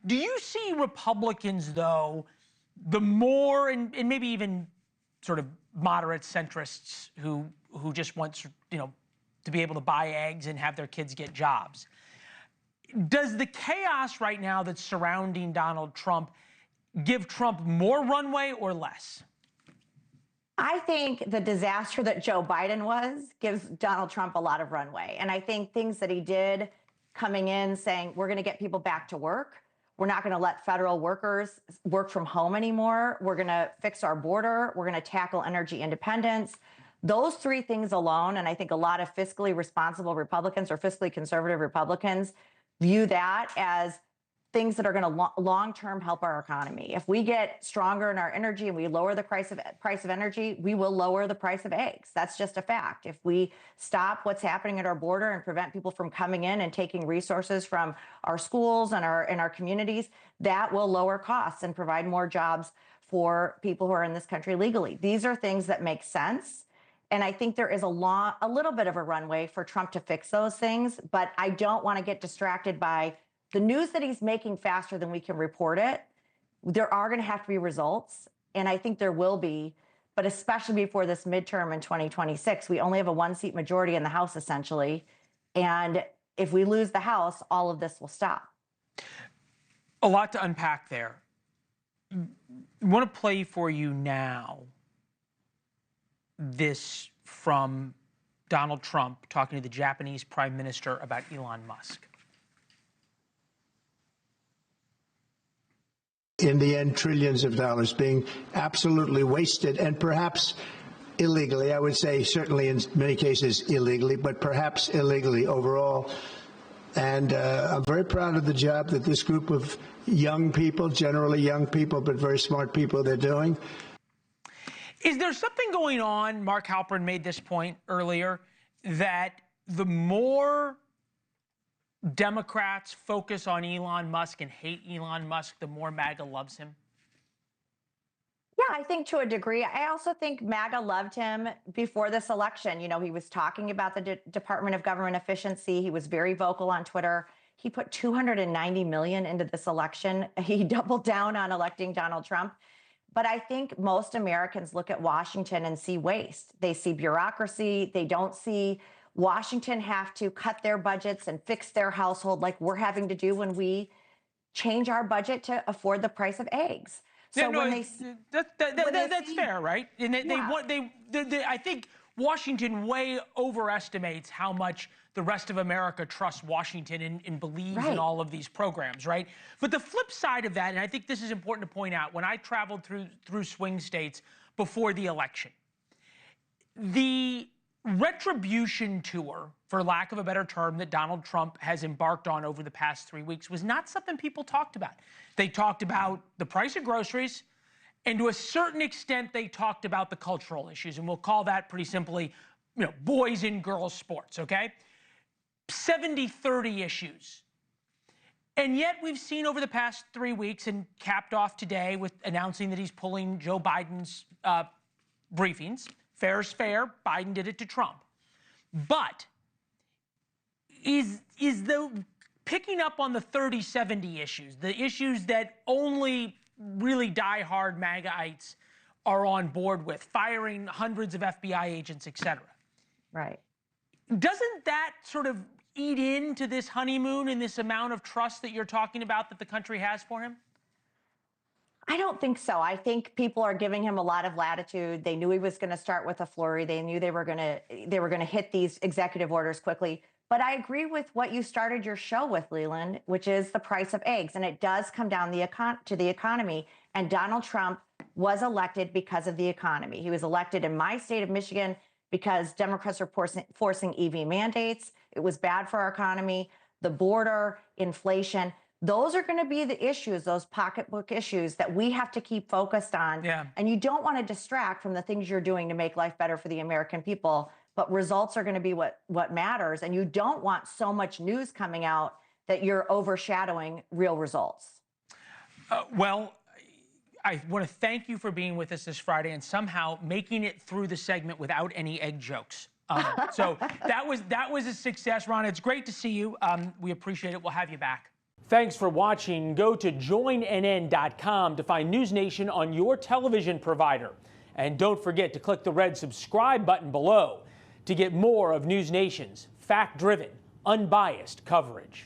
Do you see Republicans, though, the more, and maybe even sort of moderate centrists who just want, to be able to buy eggs and have their kids get jobs? Does the chaos right now that's surrounding Donald Trump give Trump more runway or less? I think the disaster that Joe Biden gives Donald Trump a lot of runway. And I think things that he did coming in saying, we're going to get people back to work. We're not going to let federal workers work from home anymore. We're going to fix our border. We're going to tackle energy independence. Those three things alone, and I think a lot of fiscally responsible Republicans or fiscally conservative Republicans view that as things that are going to long-term help our economy. If we get stronger in our energy and we lower the price of energy, we will lower the price of eggs. That's just a fact. If we stop what's happening at our border and prevent people from coming in and taking resources from our schools and our communities, that will lower costs and provide more jobs for people who are in this country legally. These are things that make sense. And I think there is a little bit of a runway for Trump to fix those things, but I don't want to get distracted by the news that he's making faster than we can report it. There are going to have to be results, and I think there will be, but especially before this midterm in 2026, we only have a one-seat majority in the House, essentially. And if we lose the House, all of this will stop. A lot to unpack there. I want to play for you now this from Donald Trump talking to the Japanese Prime Minister about Elon Musk. In the end, trillions of dollars being absolutely wasted, and perhaps illegally. I would say certainly in many cases illegally, but perhaps illegally overall. And I'm very proud of the job that this group of young people, generally young people, but very smart people, they're doing. Is there something going on, Mark Halperin made this point earlier, that the more Democrats focus on Elon Musk and hate Elon Musk, the more MAGA loves him? Yeah, I think to a degree. I also think MAGA loved him before this election. You know, he was talking about the Department of Government Efficiency. He was very vocal on Twitter. He put $290 million into this election. He doubled down on electing Donald Trump. But I think most Americans look at Washington and see waste. They see bureaucracy. They don't see Washington have to cut their budgets and fix their household like we're having to do when we change our budget to afford the price of eggs. So yeah, no, when that's fair, right? And I think Washington way overestimates how much the rest of America trusts Washington and believes in all of these programs, right? But the flip side of that, and I think this is important to point out, when I traveled through swing states before the election, the retribution tour, for lack of a better term, that Donald Trump has embarked on over the past 3 weeks was not something people talked about. They talked about the price of groceries, and to a certain extent, they talked about the cultural issues, and we'll call that pretty simply, boys and girls sports, okay? 70-30 issues. And yet we've seen over the past 3 weeks, and capped off today with announcing that he's pulling Joe Biden's briefings. Fair's fair. Biden did it to Trump. But is the picking up on the 30-70 issues, the issues that only really diehard MAGAites are on board with, firing hundreds of FBI agents, et cetera. Right. Doesn't that sort of eat into this honeymoon and this amount of trust that you're talking about that the country has for him? I don't think so. I think people are giving him a lot of latitude. They knew he was going to start with a flurry. They knew they were going to hit these executive orders quickly. But I agree with what you started your show with, Leland, which is the price of eggs. And it does come down to the economy. And Donald Trump was elected because of the economy. He was elected in my state of Michigan because Democrats are forcing EV mandates. It was bad for our economy, the border, inflation. Those are going to be the issues, those pocketbook issues that we have to keep focused on. Yeah. And you don't want to distract from the things you're doing to make life better for the American people. But results are going to be what matters. And you don't want so much news coming out that you're overshadowing real results. Well, I want to thank you for being with us this Friday and somehow making it through the segment without any egg jokes. So that was a success, Ronna. It's great to see you. We appreciate it. We'll have you back. Thanks for watching. Go to joinnn.com to find NewsNation on your television provider. And don't forget to click the red subscribe button below to get more of NewsNation's fact-driven, unbiased coverage.